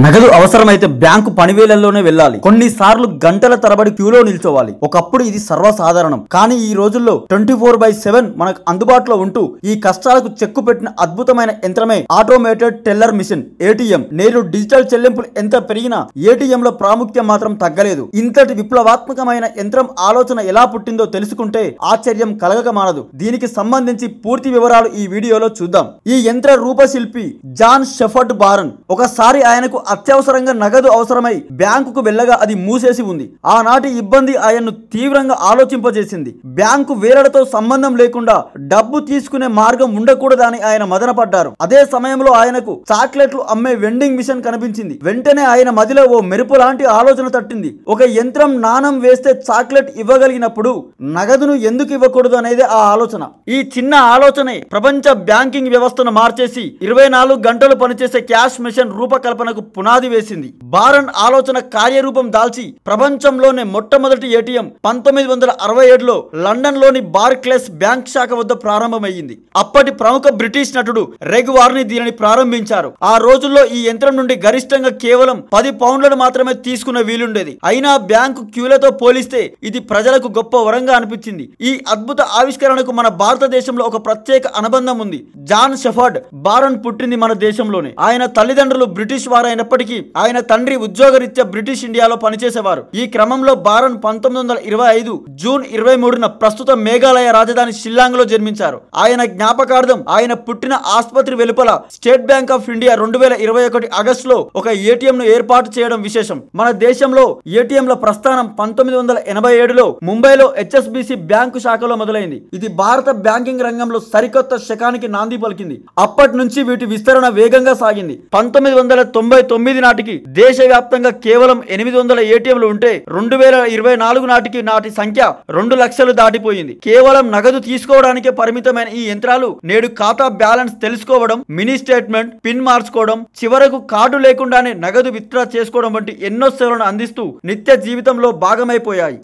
నగదు అవసరమైతే బ్యాంకు పనివేళల్లోనే వెళ్ళాలి. కొన్నిసార్లు గంటల తరబడి క్యూలో నిల్చోవాలి. ఒకప్పుడు ఇది సర్వసాధారణం. కానీ ఈ రోజుల్లో 24/7 మనకు అందుబాటులో ఉంటూ ఈ కష్టాలకు చెక్కు పెట్టిన అద్భుతమైన యంత్రమే ఆటోమేటెడ్ టెల్లర్ మిషన్ ఏటీఎం. నేడు డిజిటల్ చెల్లింపులు ఎంత పెరిగినా ఏటీఎంల ప్రాముఖ్యం మాత్రం తగ్గలేదు. ఇంతటి విప్లవాత్మకమైన యంత్రం ఆలోచన ఎలా పుట్టిందో తెలుసుకుంటే ఆశ్చర్యం కలగక మానదు. దీనికి సంబంధించి పూర్తి వివరాలు ఈ వీడియోలో చూద్దాం. ఈ యంత్ర రూపశిల్పి జాన్ షెఫర్డ్ బారన్. ఒకసారి ఆయనకు అత్యవసరంగా నగదు అవసరమై బ్యాంకుకు వెళ్ళగా అది మూసేసి ఉంది. ఆనాటి ఇబ్బంది ఆయన్ను తీవ్రంగా ఆలోచింపజేసింది. బ్యాంకు వేలలతో సంబంధం లేకుండా డబ్బు తీసుకునే మార్గం ఉండకూడదని ఆయన మదనపడ్డారు. అదే సమయంలో ఆయనకు చాక్లెట్లు అమ్మే వెండింగ్ మిషన్ కనిపించింది. వెంటనే ఆయన మదిలో ఓ మెరుపు లాంటి ఆలోచన తట్టింది. ఒక యంత్రం నాణం వేస్తే చాక్లెట్ ఇవ్వగలిగినప్పుడు నగదును ఎందుకు ఇవ్వకూడదు అనేది ఆ ఆలోచన. ఈ చిన్న ఆలోచనే ప్రపంచ బ్యాంకింగ్ వ్యవస్థను మార్చేసి 24 గంటలు పనిచేసే క్యాష్ మిషన్ రూపకల్పనకు పునాది వేసింది. బారన్ ఆలోచన కార్యరూపం దాల్చి ప్రపంచంలోనే మొట్టమొదటి ఏటీఎం 1967లో లండన్ లోని బార్క్లేస్ బ్యాంక్ శాఖ వద్ద ప్రారంభమైంది. అప్పటి ప్రముఖ బ్రిటిష్ నటుడు రెగ్ వార్నీ దీనిని ప్రారంభించారు. ఆ రోజుల్లో ఈ యంత్రం నుండి గరిష్టంగా కేవలం 10 పౌండ్లను మాత్రమే తీసుకునే వీలుండేది. అయినా బ్యాంకు క్యూలతో పోలిస్తే ఇది ప్రజలకు గొప్ప వరంగా అనిపించింది. ఈ అద్భుత ఆవిష్కరణకు మన భారతదేశంలో ఒక ప్రత్యేక అనుబంధం ఉంది. జాన్ షెఫర్డ్ బారన్ పుట్టింది మన దేశంలోనే. ఆయన తల్లిదండ్రులు బ్రిటిష్ వారైనప్పటికీ ఆయన తండ్రి ఉద్యోగరీత్యా బ్రిటిష్ ఇండియాలో పనిచేసేవారు. ఈ క్రమంలో బారన్ 1925 జూన్ 23న ప్రస్తుత మేఘాలయ రాజధాని షిల్లాంగ్ లో జన్మించారు. ఆయన జ్ఞాపకార్థం ఆయన పుట్టిన ఆసుపత్రి వెలుపల స్టేట్ బ్యాంక్ ఆఫ్ ఇండియా 2021 ఆగస్టులో ఒక ఏటీఎం ను ఏర్పాటు చేయడం విశేషం. మన దేశంలో ఏటీఎంల ప్రస్థానం 1987లో ముంబైలో హెచ్ఎస్బిసి బ్యాంకు శాఖలో మొదలైంది. ఇది భారత బ్యాంకింగ్ రంగంలో సరికొత్త శకానికి నాంది పలికింది. అప్పటి నుంచి వీటి విస్తరణ వేగంగా సాగింది. 1999 నాటికి దేశవ్యాప్తంగా కేవలం 800 ఏటీఎంలు ఉంటే 2024 నాటికి నాటి సంఖ్య 2 లక్షలు దాటిపోయింది. కేవలం నగదు తీసుకోవడానికే పరిమితమైన ఈ యంత్రాలు నేడు ఖాతా బ్యాలెన్స్ తెలుసుకోవడం, మినీ స్టేట్మెంట్, పిన్ మార్చుకోవడం, చివరకు కార్డు లేకుండానే నగదు విత్డ్రా చేసుకోవడం వంటి ఎన్నో సేవలను అందిస్తూ నిత్య జీవితంలో భాగమైపోయాయి.